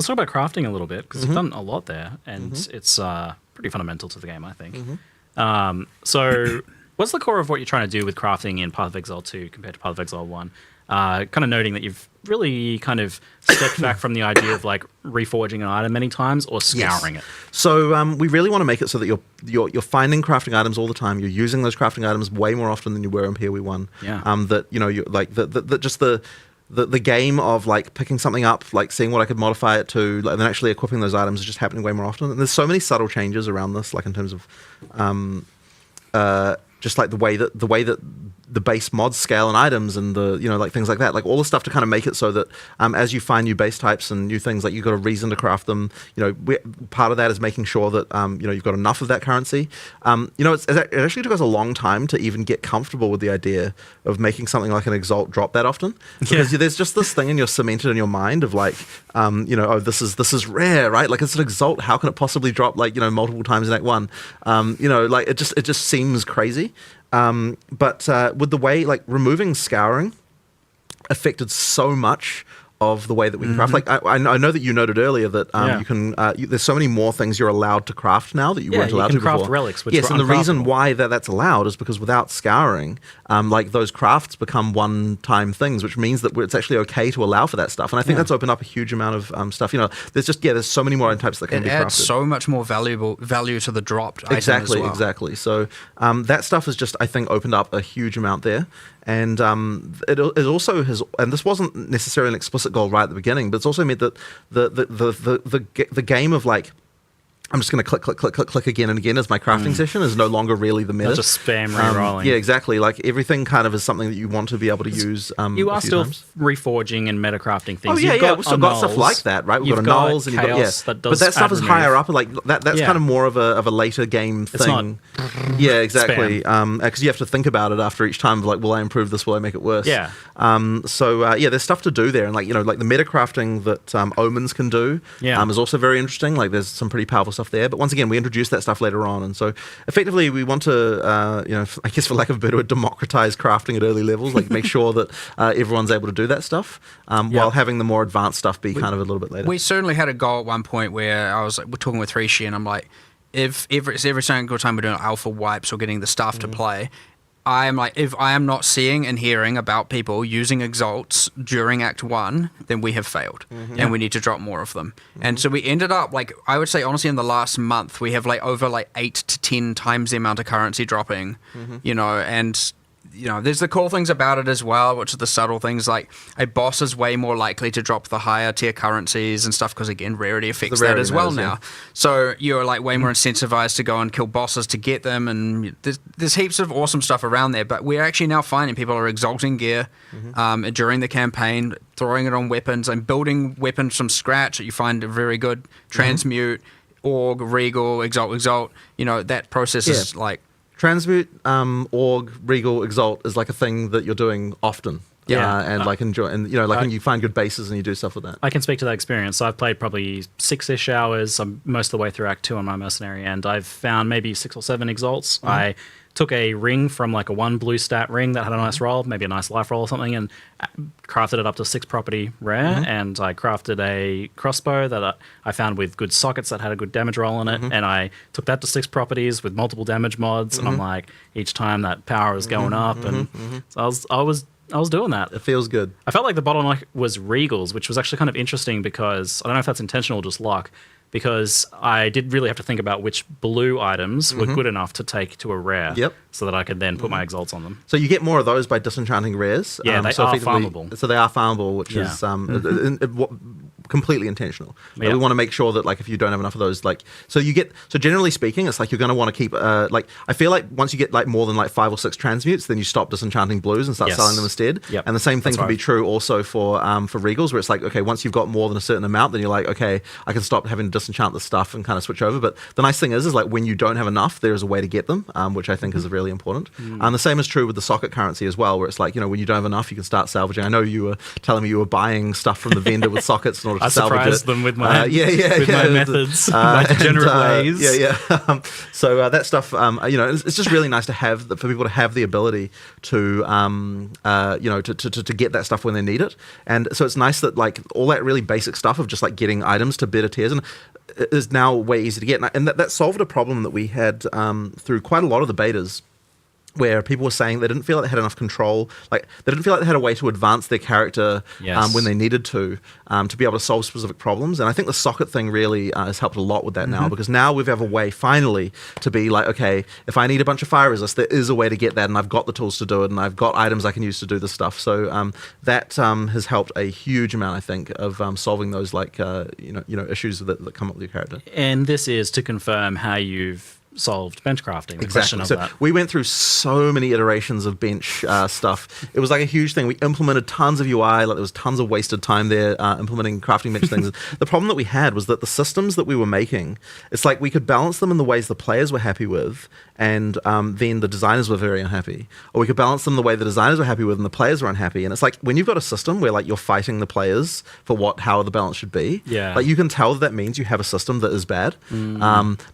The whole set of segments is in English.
let's talk about crafting a little bit, because you've done a lot there, and it's pretty fundamental to the game, I think. So what's the core of what you're trying to do with crafting in Path of Exile 2 compared to Path of Exile 1? Kind of noting that you've really kind of stepped back from the idea of like reforging an item many times or scouring it. So we really want to make it so that you're finding crafting items all the time. You're using those crafting items way more often than you were in POE 1. Yeah. That you like just the game of like picking something up, like seeing what I could modify it to, like, and then actually equipping those items is just happening way more often. And there's so many subtle changes around this, like in terms of just like the way that the base mods scale and items and the like things like that, like all the stuff to kind of make it so that as you find new base types and new things, like you've got a reason to craft them. Part of that is making sure that you've got enough of that currency. It actually took us a long time to even get comfortable with the idea of making something like an Exalt drop that often, because there's just this thing you're cemented in your mind of like this is rare, right? Like it's an Exalt, how can it possibly drop like multiple times in Act 1? Like it just seems crazy. But with the way, like, removing scouring affected so much of the way that we can craft. Like, I know that you noted earlier that you can. There's so many more things you're allowed to craft now that you weren't allowed to before. You can craft relics, which yes, and the reason why that's allowed is because without scouring, like those crafts become one-time things, which means that it's actually okay to allow for that stuff. And I think that's opened up a huge amount of stuff. There's so many more item types that can be crafted. It adds so much more value to the dropped item as well. Exactly. So that stuff has just, I think, opened up a huge amount there. And it also has, and this wasn't necessarily an explicit goal right at the beginning, but it's also meant that the game of like, I'm just going to click again and again as my crafting session is no longer really the meta. Just spam re-rolling. Yeah, exactly. Like everything kind of is something that you want to be able to use. You are still reforging and meta crafting things. Oh yeah, we've still got stuff like that, right? We've got annulls and but that stuff is higher up. Like that's kind of more of a later game thing. It's not yeah, exactly. Because you have to think about it after each time. Of like, will I improve this? Will I make it worse? Yeah. There's stuff to do there, and like like the meta crafting that omens can do is also very interesting. Like there's some pretty powerful stuff there, but once again we introduce that stuff later on, and so effectively we want to I guess for lack of a better word, democratize crafting at early levels, like make sure that everyone's able to do that stuff while having the more advanced stuff be kind of a little bit later. We certainly had a goal at one point where I was like, we're talking with Rishi and I'm like, if every single time we're doing alpha wipes or getting the staff to play, I'm like, if I am not seeing and hearing about people using Exalts during Act 1, then we have failed, and we need to drop more of them. And so we ended up, like, I would say, honestly, in the last month, we have, like, over, like, 8 to 10 times the amount of currency dropping, and... there's the cool things about it as well, which are the subtle things, like a boss is way more likely to drop the higher tier currencies and stuff because, again, rarity affects that as well now. So you're like way more incentivized to go and kill bosses to get them, and there's heaps of awesome stuff around there, but we're actually now finding people are exalting gear during the campaign, throwing it on weapons and building weapons from scratch that you find very good. Transmute, Org, Regal, Exalt, that process is like... Transmute, Org, Regal, Exalt is like a thing that you're doing often. Like enjoy, and and you find good bases and you do stuff with that. I can speak to that experience. So I've played probably 6-ish hours. I'm most of the way through Act 2 on my mercenary, and I've found maybe 6 or 7 Exalts. I took a ring from like a 1 blue stat ring that had a nice roll, maybe a nice life roll or something, and crafted it up to 6 property rare. And I crafted a crossbow that I found with good sockets that had a good damage roll in it, and I took that to 6 properties with multiple damage mods. And I'm like, each time that power was going up, and so I was doing that. It feels good. I felt like the bottleneck was Regals, which was actually kind of interesting because I don't know if that's intentional or just luck, because I did really have to think about which blue items were good enough to take to a rare so that I could then put my Exalts on them. So you get more of those by disenchanting rares. Yeah, they are farmable. So they are farmable, which is completely intentional. We want to make sure that, like, if you don't have enough of those, like, so generally speaking, it's like you're going to want to keep, like, I feel like once you get like more than like 5 or 6 transmutes, then you stop disenchanting blues and start selling them instead. And the same thing can be true also for Regals, where it's like, okay, once you've got more than a certain amount, then you're like, okay, I can stop having to disenchant the stuff and kind of switch over. But the nice thing is like when you don't have enough, there is a way to get them, which I think is really important. And the same is true with the socket currency as well, where it's like, when you don't have enough, you can start salvaging. I know you were telling me you were buying stuff from the vendor with sockets and all order to I salvage surprised it. them with my with my methods, my degenerate ways. So that stuff, it's just really nice to have for people to have the ability to, to get that stuff when they need it. And so it's nice that like all that really basic stuff of just like getting items to better tiers and is now way easier to get. And that solved a problem that we had through quite a lot of the betas, where people were saying they didn't feel like they had enough control, like they didn't feel like they had a way to advance their character when they needed to be able to solve specific problems. And I think the socket thing really has helped a lot with that now, because now we have a way finally to be like, okay, if I need a bunch of fire resist, there is a way to get that, and I've got the tools to do it, and I've got items I can use to do this stuff. So that has helped a huge amount, I think, of solving those like issues that come up with your character. And this is to confirm how you've solved bench crafting. The question of So that. we went through so many iterations of bench stuff. It was like a huge thing. We implemented tons of UI. Like there was tons of wasted time there implementing crafting bench things. The problem that we had was that the systems that we were making, it's like we could balance them in the ways the players were happy with, and then the designers were very unhappy. Or we could balance them the way the designers were happy with and the players were unhappy. And it's like when you've got a system where like you're fighting the players for how the balance should be, like you can tell that means you have a system that is bad.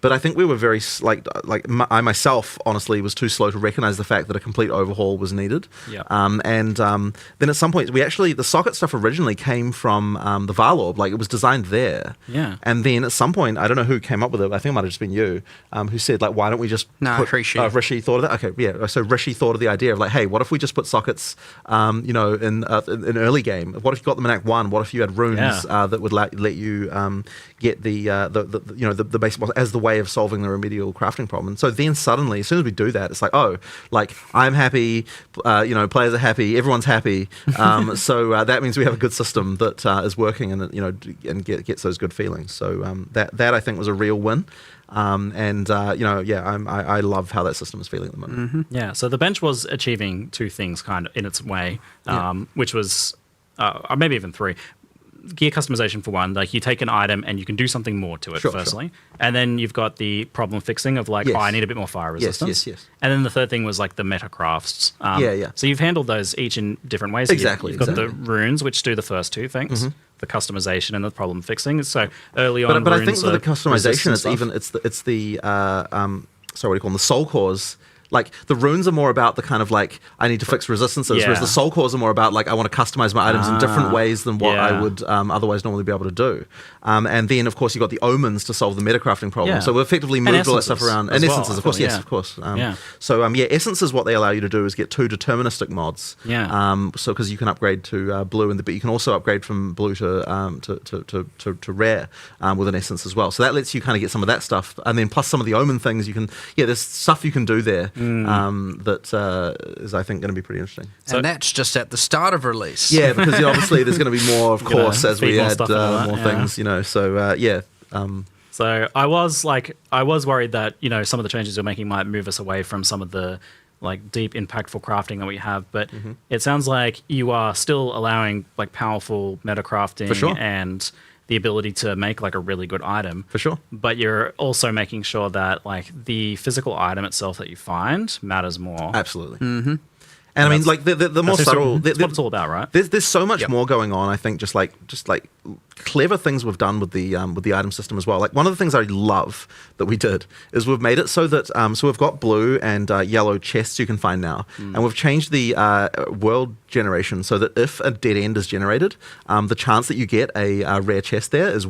But I think we were very I myself honestly was too slow to recognize the fact that a complete overhaul was needed. Then at some point the socket stuff originally came from the Varlorb. Like it was designed there. And then at some point, I don't know who came up with it. I think it might have just been you who said like, why don't we just Rishi. Rishi thought of that. Okay, yeah. So Rishi thought of the idea of like, hey, what if we just put sockets, in early game? What if you got them in Act 1? What if you had runes that would let you get the basic boss as the way of solving the remedial crafting problem? And so then suddenly, as soon as we do that, it's like, oh, like I'm happy, players are happy, everyone's happy. So that means we have a good system that is working and gets those good feelings. So that I think was a real win. I love how that system is feeling at the moment. Yeah, so the bench was achieving two things kind of in its way, which was maybe even three. Gear customization for one, like you take an item and you can do something more to it, firstly. And then you've got the problem fixing of like, I need a bit more fire resistance. Yes. And then the third thing was like the meta crafts. So you've handled those each in different ways. Exactly. You've got the runes, which do the first two things. The customization and the problem fixing. So early on, but I think for the customization, it's the what do you call them? The soul cores. Like the runes are more about the kind of like I need to fix resistances, whereas the soul cores are more about like I want to customize my items in different ways than what I would otherwise normally be able to do. And then of course you've got the omens to solve the metacrafting problem. So we effectively moved all that stuff around. And essences, of course, of course. So essences, what they allow you to do is get 2 deterministic mods. So because you can upgrade to blue, but you can also upgrade from blue to rare with an essence as well. So that lets you kind of get some of that stuff, and then plus some of the omen things you can. There's stuff you can do there. That is, I think, going to be pretty interesting. And that's just at the start of release. Yeah, because obviously there's going to be more, of course, as we add more things. So So I was worried that some of the changes you're making might move us away from some of the like deep, impactful crafting that we have. But it sounds like you are still allowing like powerful meta crafting and the ability to make like a really good item. For sure. But you're also making sure that like the physical item itself that you find matters more. Absolutely. And I mean, like the more subtle, that's what it's all about, right? There's so much more going on. I think just like clever things we've done with the item system as well. Like one of the things I love that we did is we've made it so that so we've got blue and yellow chests you can find now, and we've changed the world generation so that if a dead end is generated, the chance that you get a rare chest there is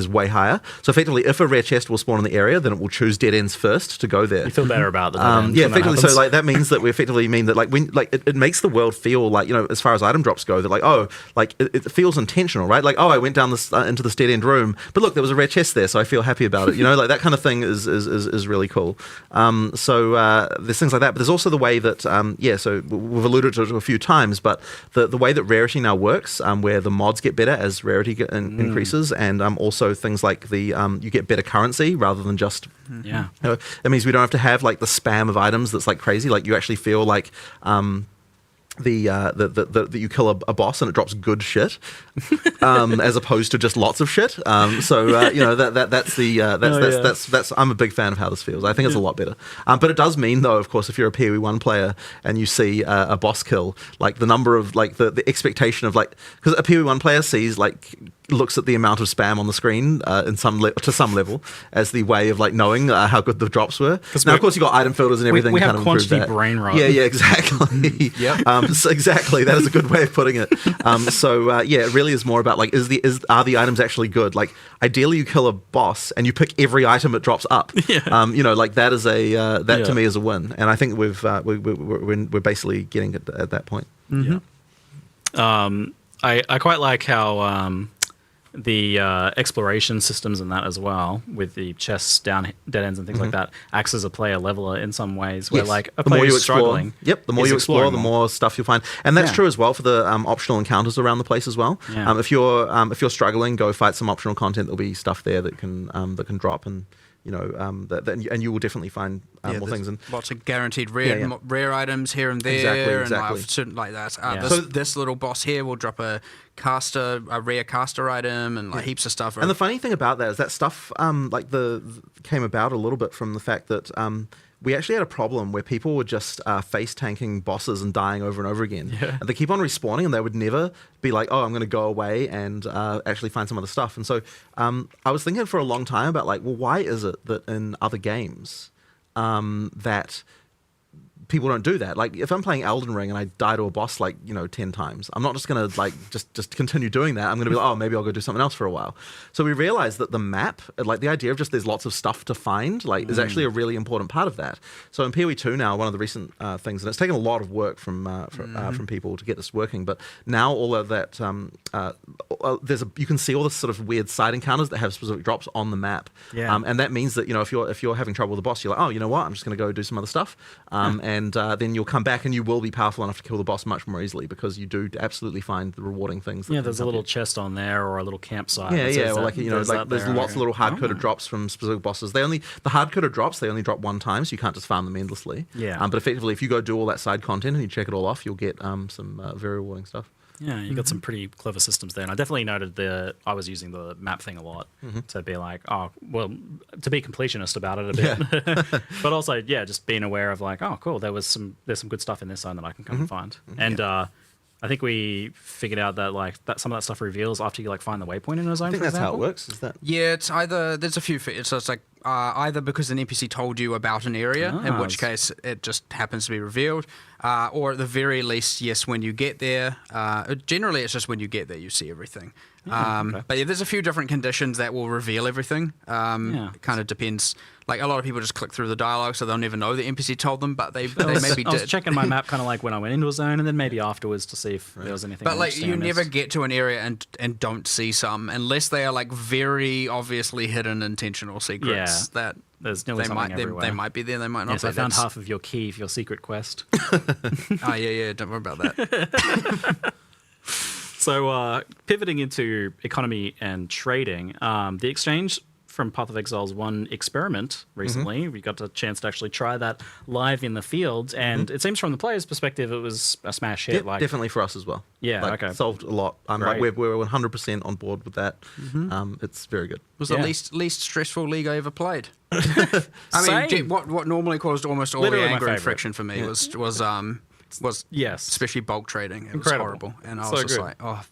way higher. So effectively, if a rare chest will spawn in the area, then it will choose dead ends first to go there. You feel better about the dead ends effectively. So like that means that we effectively mean that like when like it makes the world feel like as far as item drops go, that like it feels intentional, right? Like I went down this into this dead end room, but look, there was a rare chest there, so I feel happy about it. Like that kind of thing is really cool. So there's things like that, but there's also the way that so we've alluded to it a few times, but the way that rarity now works, where the mods get better as rarity increases, and also things like the you get better currency rather than just it means we don't have to have like the spam of items that's like crazy. Like you actually feel like that you kill a boss and it drops good shit, as opposed to just lots of shit. That's I'm a big fan of how this feels. I think it's a lot better. But it does mean though, of course, if you're a POE1 player and you see a boss kill, like the number of like the expectation of like, because a POE1 player sees like looks at the amount of spam on the screen to some level as the way of like knowing how good the drops were. Now, of course, you got item filters and everything. We have kind of improve quantity that. brain rot. Yeah, exactly. So exactly, that is a good way of putting it. It really is more about like, are the items actually good? Like, ideally, you kill a boss and you pick every item it drops up. Like that is to me is a win, and I think we're basically getting it at that point. I quite like how the exploration systems and that as well, with the chests down dead ends and things like that, acts as a player leveler in some ways. Where like a player who's struggling, the more you explore, the more stuff you'll find, and that's true as well for the optional encounters around the place as well. If you're struggling, go fight some optional content. There'll be stuff there that can drop, and and you will definitely find more things. And lots of guaranteed rare items here and there, exactly. and certain like that. So this little boss here will drop a rare caster item, and like heaps of stuff. And the funny thing about that is that stuff came about a little bit from the fact that we actually had a problem where people were just face tanking bosses and dying over and over again. And they keep on respawning, and they would never be like, oh, I'm going to go away and actually find some other stuff. And so I was thinking for a long time about like, well, why is it that in other games that people don't do that? Like, if I'm playing Elden Ring and I die to a boss 10 times, I'm not just gonna just continue doing that. I'm gonna be like, oh, maybe I'll go do something else for a while. So we realized that the map, like the idea of just there's lots of stuff to find, is actually a really important part of that. So in POE2 now, one of the recent things, and it's taken a lot of work from people to get this working, but now all of that you can see all this sort of weird side encounters that have specific drops on the map. And that means that if you're having trouble with the boss, you're like, oh, you know what, I'm just gonna go do some other stuff. And then you'll come back and you will be powerful enough to kill the boss much more easily because you do absolutely find the rewarding things. There's a little chest on there or a little campsite. There's lots of little hard-coded drops from specific bosses. The hard-coded drops, they only drop one time, so you can't just farm them endlessly. But effectively, if you go do all that side content and you check it all off, you'll get some very rewarding stuff. Yeah, you got some pretty clever systems there. And I definitely noted I was using the map thing a lot to be like, oh, well, to be completionist about it a bit. But also, just being aware of like, oh, cool, there's some good stuff in this zone that I can come and find. And I think we figured out that some of that stuff reveals after you find the waypoint in a zone. I think that's how it works. Is that? Yeah, it's either there's a few. So it's like either because an NPC told you about an area, in which case it just happens to be revealed, or at the very least, yes, when you get there. Generally, it's just when you get there you see everything. But there's a few different conditions that will reveal everything. It kind of depends. Like a lot of people just click through the dialogue, so they'll never know the NPC told them, but they maybe did. I was checking my map kind of like when I went into a zone, and then maybe afterwards to see if there was anything. But you never get to an area and don't see some unless they are very obviously hidden intentional secrets that. There's nearly something everywhere. They might be there, they might not. Yes, I found half of your key for your secret quest. Don't worry about that. So pivoting into economy and trading, the exchange from Path of Exile's one experiment recently, we got a chance to actually try that live in the field, and it seems from the player's perspective it was a smash hit. Definitely for us as well. Okay. Solved a lot. We're 100% on board with that. It's very good. It was the least stressful league I ever played. I mean, what normally caused almost all Literally the anger and my friction for me was especially bulk trading. It was horrible, and I was just like, oh,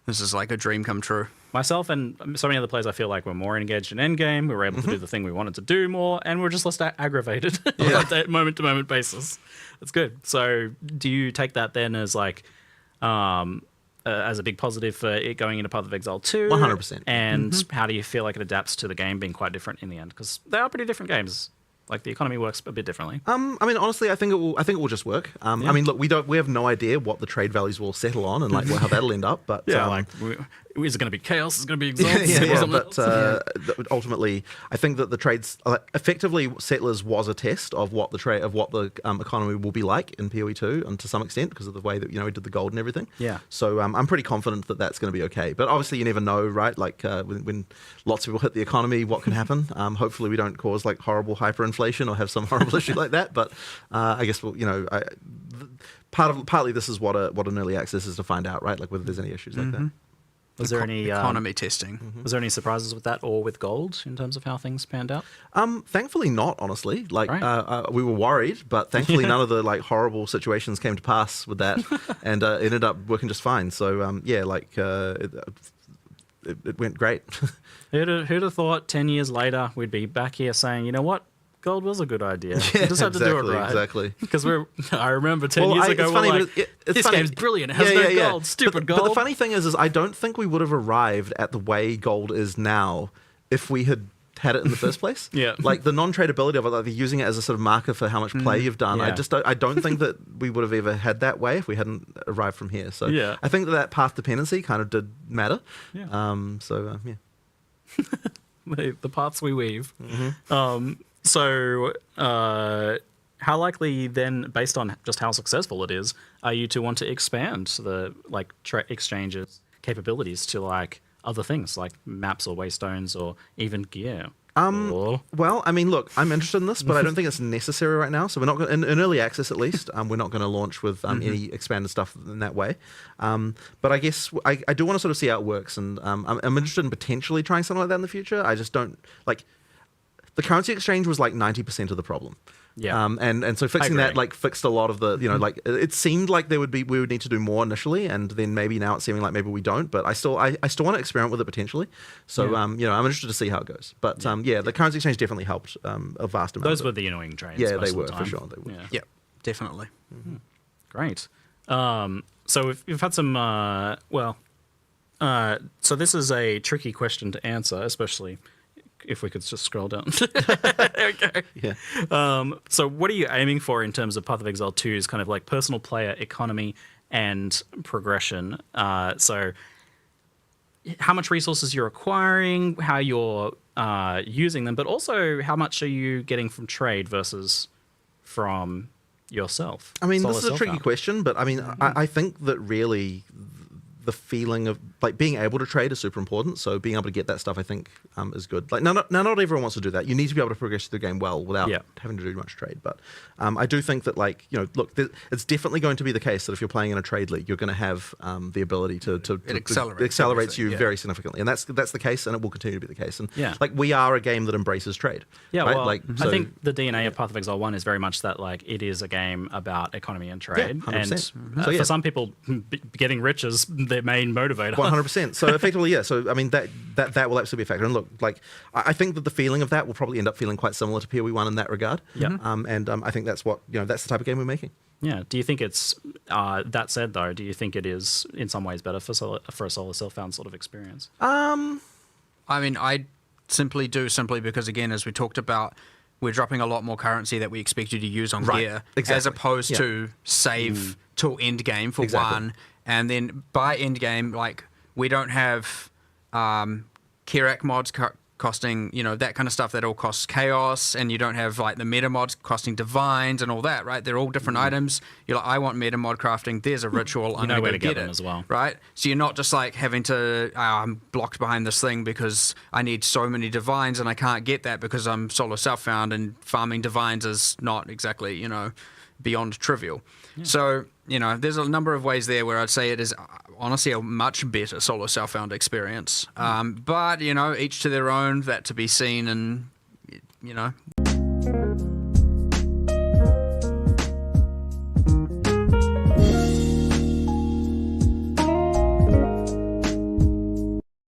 this is like a dream come true. Myself and so many other players, I feel like we're more engaged in endgame. We were able to do the thing we wanted to do more, and we're just less aggravated on a moment-to-moment basis. That's good. So, do you take that then as as a big positive for it going into Path of Exile 2? 100%. And how do you feel like it adapts to the game being quite different in the end? Because they are pretty different games. Like the economy works a bit differently. I mean, honestly, I think it will just work. I mean, look, we have no idea what the trade values will settle on and how that'll end up. But is it going to be chaos? Is it going to be exalts? But ultimately, I think that the trades effectively Settlers was a test of what the economy will be like in POE2, and to some extent because of the way that we did the gold and everything. Yeah. So I'm pretty confident that that's going to be okay. But obviously, you never know, right? Like when lots of people hit the economy, what can happen? Hopefully, we don't cause horrible hyperinflation or have some horrible issue like that. But I guess partly this is what an early access is to find out, right? Like whether there's any issues like that. Was there any economy testing? Was there any surprises with that or with gold in terms of how things panned out? Thankfully not, honestly. We were worried, but thankfully none of the horrible situations came to pass with that, and it ended up working just fine. So it went great. Who'd have thought 10 years later we'd be back here saying, you know what? Gold was a good idea. Yeah, You just had to do it right. Exactly. Because I remember 10 years ago, it's funny, we're but like, it's this funny. game's brilliant. It has no gold. Stupid gold. But the funny thing is I don't think we would have arrived at the way gold is now if we had it in the first place. Yeah. Like the non-tradability of it, like using it as a sort of marker for how much play you've done. Yeah. I don't think that we would have ever had that way if we hadn't arrived from here. So Yeah. I think that path dependency kind of did matter. Yeah. Yeah. The paths we weave. Mm-hmm. How likely then, based on just how successful it is, are you to want to expand the exchange's capabilities to like other things like maps or waystones or even gear? Well, I mean, look, I'm interested in this, but I don't think it's necessary right now. So we're not going in early access, at least. We're not going to launch with any expanded stuff in that way. But I guess I do want to sort of see how it works, and I'm interested in potentially trying something like that in the future. I just don't like. The currency exchange was like 90% of the problem. Yeah. And so fixing that like fixed a lot of the, like it seemed like we would need to do more initially, and then maybe now it's seeming like maybe we don't, but I still want to experiment with it potentially. So I'm interested to see how it goes. But the currency exchange definitely helped a vast amount. Those were the annoying trades. Yeah, most they of were the for time. sure. They were. Yeah. Yep, definitely. Great. So we've had some so this is a tricky question to answer, especially if we could just scroll down. Okay. Yeah. So what are you aiming for in terms of Path of Exile 2's kind of like personal player economy and progression? So how much resources you're acquiring, how you're using them, but also how much are you getting from trade versus from yourself? I mean, Solo this is a tricky self-out. question, but I mean, I think that really the feeling of like being able to trade is super important. So being able to get that stuff, I think, is good. Like not everyone wants to do that. You need to be able to progress through the game well without having to do much trade. But I do think that look, it's definitely going to be the case that if you're playing in a trade league, you're going to have the ability to It accelerates it accelerates you everything, very significantly, and that's the case, and it will continue to be the case. And Yeah. we are a game that embraces trade. Yeah, right? well, So- I think the DNA of Path of Exile 1 is very much that it is a game about economy and trade. 100%. And So, for some people, getting rich is their main motivator. 100%. So effectively, yeah. So I mean, that will absolutely be a factor. And look, I think that the feeling of that will probably end up feeling quite similar to POE1 in that regard. Yeah. I think that's what that's the type of game we're making. Yeah. Do you think it's, that said though, do you think it is in some ways better for a solo self-found sort of experience? I mean, I simply because, again, as we talked about, we're dropping a lot more currency that we expect you to use on Right, gear, exactly. as opposed to save till end game for one, and then by end game, we don't have Kirak mods costing, that kind of stuff that all costs chaos, and you don't have the meta mods costing divines and all that, right? They're all different items. You're like, I want meta mod crafting. There's a ritual. I'm know going where to to get get them it as well. right? So you're not just having to, I'm blocked behind this thing because I need so many divines and I can't get that because I'm solo self-found, and farming divines is not exactly, beyond trivial. Yeah. So, there's a number of ways there where I'd say it is honestly a much better solo self-found experience. But, each to their own, that to be seen, and,